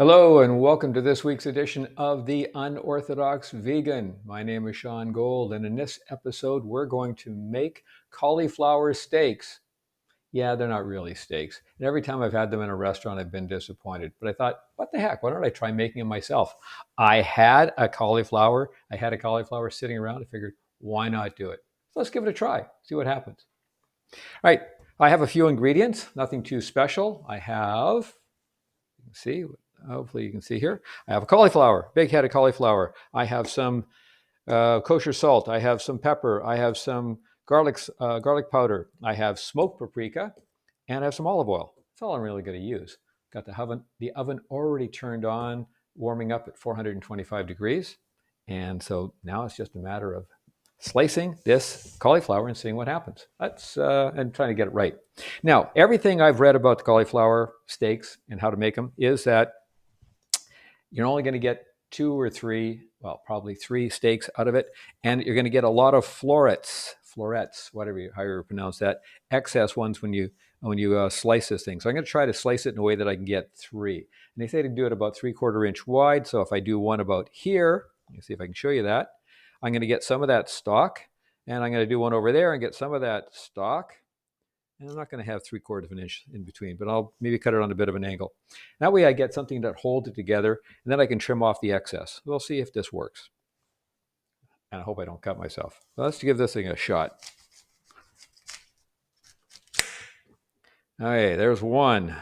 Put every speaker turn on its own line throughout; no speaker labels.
Hello and welcome to this week's edition of the Unorthodox Vegan. My name is Sean Gold, and in this episode we're going to make cauliflower steaks. Yeah, they're not really steaks. And every time I've had them in a restaurant, I've been disappointed. But I thought, what the heck? Why don't I try making them myself? I had a cauliflower sitting around. I figured, why not do it? So let's give it a try, see what happens. All right, I have a few ingredients, nothing too special. I have, see, hopefully you can see here. I have a cauliflower, big head of cauliflower. I have some kosher salt. I have some pepper. I have some garlic powder. I have smoked paprika, and I have some olive oil. That's all I'm really going to use. Got the oven already turned on, warming up at 425 degrees. And so now it's just a matter of slicing this cauliflower and seeing what happens. And trying to get it right. Now, everything I've read about the cauliflower steaks and how to make them is that you're only going to get two or three, well, probably three steaks out of it, and you're going to get a lot of florets, however you pronounce that, excess ones when you slice this thing. So I'm going to try to slice it in a way that I can get three. And they say to do it about 3/4 inch wide. So if I do one about here, let me see if I can show you that. I'm going to get some of that stock, and I'm going to do one over there and get some of that stock. And I'm not going to have 3/4 inch in between, but I'll maybe cut it on a bit of an angle. That way I get something that holds it together, and then I can trim off the excess. We'll see if this works. And I hope I don't cut myself. Well, let's give this thing a shot. Okay, there's one.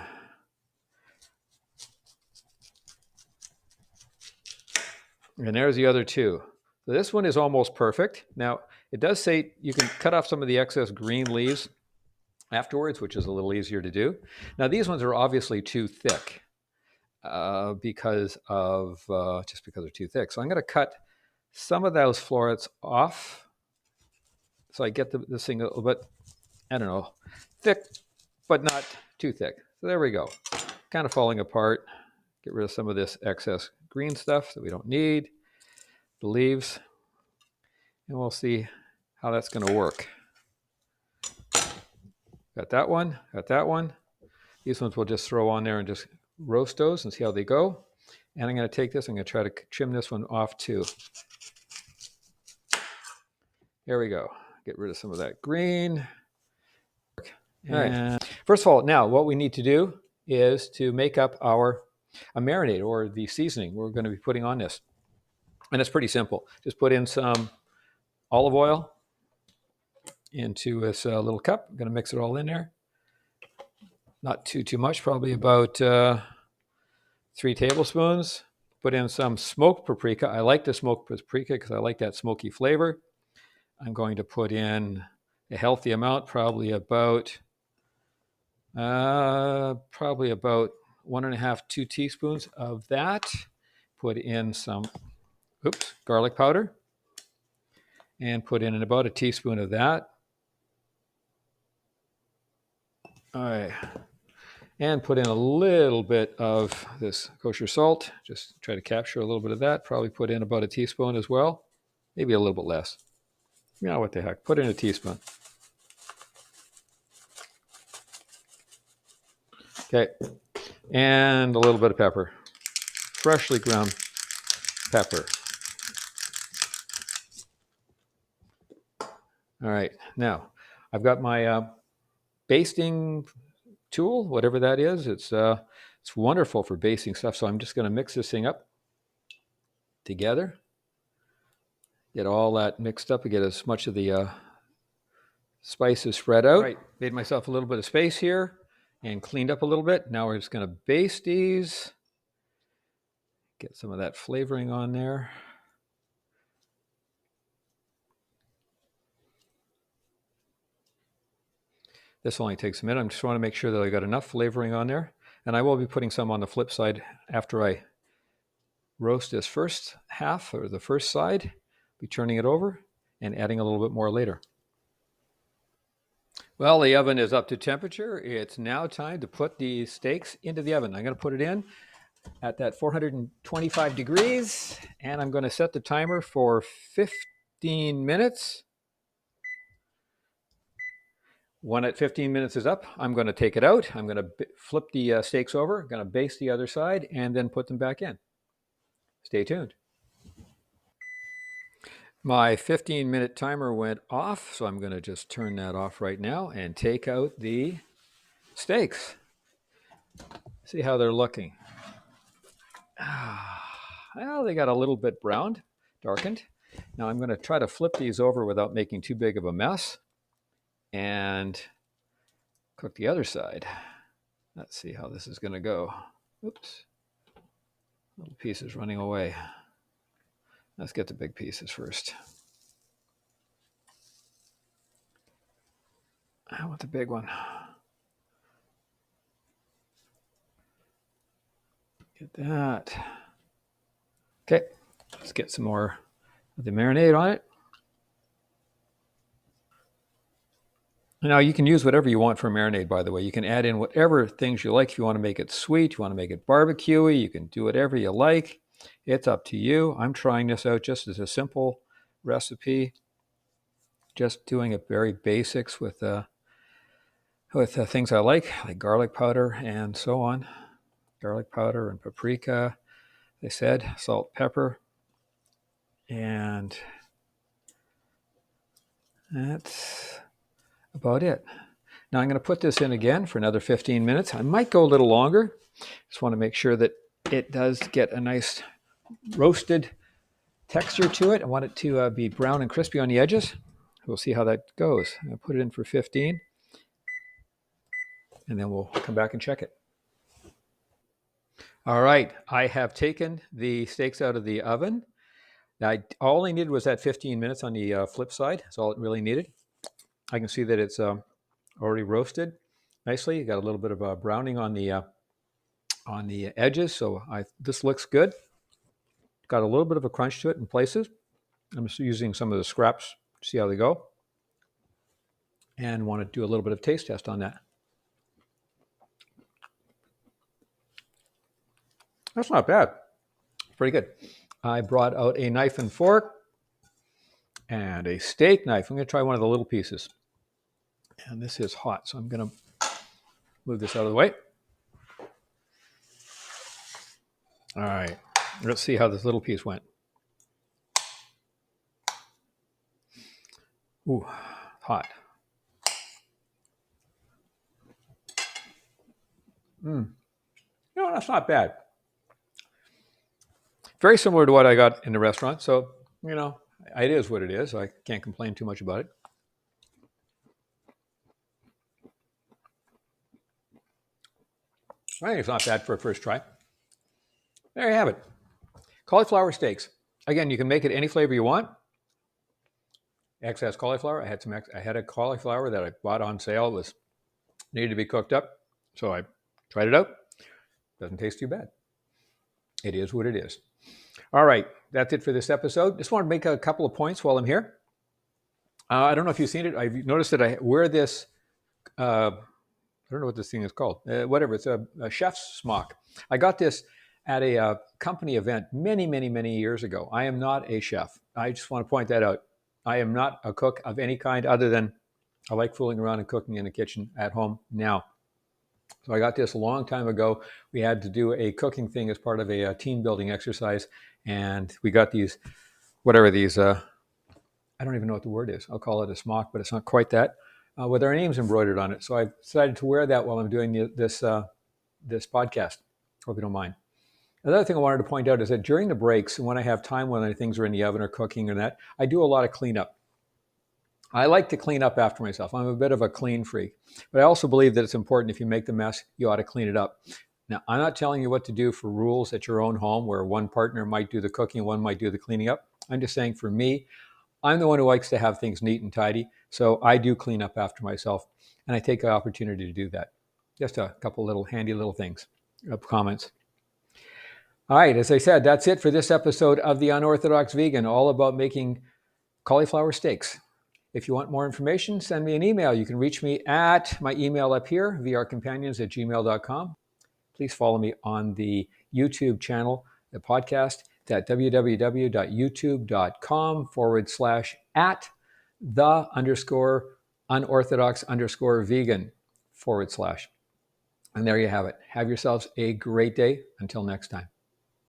And there's the other two. So this one is almost perfect. Now, it does say you can cut off some of the excess green leaves afterwards, which is a little easier to do. Now, these ones are obviously too thick because they're too thick. So I'm going to cut some of those florets off so I get this thing a little bit, I don't know, thick, but not too thick. So there we go. Kind of falling apart. Get rid of some of this excess green stuff that we don't need, the leaves, and we'll see how that's going to work. Got that one, got that one. These ones we'll just throw on there and just roast those and see how they go. And I'm going to take this, I'm going to try to trim this one off too. There we go. Get rid of some of that green. All right. First of all, now what we need to do is to make up a marinade or the seasoning we're going to be putting on this. And it's pretty simple. Just put in some olive oil into this little cup. I'm going to mix it all in there. Not too much, probably about 3 tablespoons. Put in some smoked paprika. I like the smoked paprika because I like that smoky flavor. I'm going to put in a healthy amount, probably about 1.5, 2 teaspoons of that. Put in some, garlic powder, and put in about a teaspoon of that. All right, and put in a little bit of this kosher salt. Just try to capture a little bit of that. Probably put in about a teaspoon as well, maybe a little bit less. You know what the heck? Put in a teaspoon. Okay, and a little bit of pepper, freshly ground pepper. All right, now I've got my basting tool, whatever that is. It's wonderful for basting stuff. So I'm just going to mix this thing up together. Get all that mixed up and get as much of the spices spread out. Right, made myself a little bit of space here and cleaned up a little bit. Now we're just going to baste these. Get some of that flavoring on there. This only takes a minute. I just want to make sure that I got enough flavoring on there. And I will be putting some on the flip side after I roast this first half or the first side. Be turning it over and adding a little bit more later. Well, the oven is up to temperature. It's now time to put the steaks into the oven. I'm going to put it in at that 425 degrees, and I'm going to set the timer for 15 minutes. When at 15 minutes is up, I'm going to take it out. I'm going to flip the steaks over, going to baste the other side, and then put them back in. Stay tuned. My 15-minute timer went off, so I'm going to just turn that off right now and take out the steaks. See how they're looking. Well, they got a little bit browned, darkened. Now I'm going to try to flip these over without making too big of a mess and cook the other side. Let's see how this is going to go. Oops. Little pieces running away. Let's get the big pieces first. I want the big one. Get that. Okay, let's get some more of the marinade on it. Now you can use whatever you want for marinade, by the way. You can add in whatever things you like. If you want to make it sweet, you want to make it barbecuey, you can do whatever you like. It's up to you. I'm trying this out just as a simple recipe. Just doing it very basics with things I like garlic powder and so on. Garlic powder and paprika, they said, salt, pepper, and that's about it. Now I'm going to put this in again for another 15 minutes. I might go a little longer. Just want to make sure that it does get a nice roasted texture to it. I want it to be brown and crispy on the edges. We'll see how that goes. I'll put it in for 15, and then we'll come back and check it. All right, I have taken the steaks out of the oven. All I needed was that 15 minutes on the flip side. That's all it really needed. I can see that it's already roasted nicely. You got a little bit of browning on the edges, so this looks good. Got a little bit of a crunch to it in places. I'm just using some of the scraps to see how they go, and want to do a little bit of taste test on that. That's not bad. Pretty good. I brought out a knife and fork and a steak knife. I'm going to try one of the little pieces. And this is hot, so I'm going to move this out of the way. All right, let's see how this little piece went. Ooh, hot. That's not bad. Very similar to what I got in the restaurant. So, it is what it is. I can't complain too much about it. I think it's not bad for a first try. There you have it. Cauliflower steaks. Again, you can make it any flavor you want. Excess cauliflower. I had a cauliflower that I bought on sale. It was needed to be cooked up. So I tried it out. Doesn't taste too bad. It is what it is. All right, that's it for this episode. Just want to make a couple of points while I'm here. I don't know if you've seen it. I've noticed that I wear this, I don't know what this thing is called. Whatever, it's a chef's smock. I got this at a company event many, many, many years ago. I am not a chef. I just want to point that out. I am not a cook of any kind other than I like fooling around and cooking in the kitchen at home now. So I got this a long time ago. We had to do a cooking thing as part of a team building exercise. And we got these, I don't even know what the word is. I'll call it a smock, but it's not quite that, with our names embroidered on it. So I decided to wear that while I'm doing this podcast. Hope you don't mind. Another thing I wanted to point out is that during the breaks, when I have time, when things are in the oven or cooking or that, I do a lot of cleanup. I like to clean up after myself. I'm a bit of a clean freak, but I also believe that it's important if you make the mess, you ought to clean it up. Now, I'm not telling you what to do for rules at your own home where one partner might do the cooking, one might do the cleaning up. I'm just saying for me, I'm the one who likes to have things neat and tidy. So I do clean up after myself, and I take the opportunity to do that. Just a couple little handy little things, comments. All right, as I said, that's it for this episode of The Unorthodox Vegan, all about making cauliflower steaks. If you want more information, send me an email. You can reach me at my email up here, vrcompanions@gmail.com. Please follow me on the YouTube channel, the podcast, at www.youtube.com/@the_, unorthodox_vegan /. And there you have it. Have yourselves a great day. Until next time.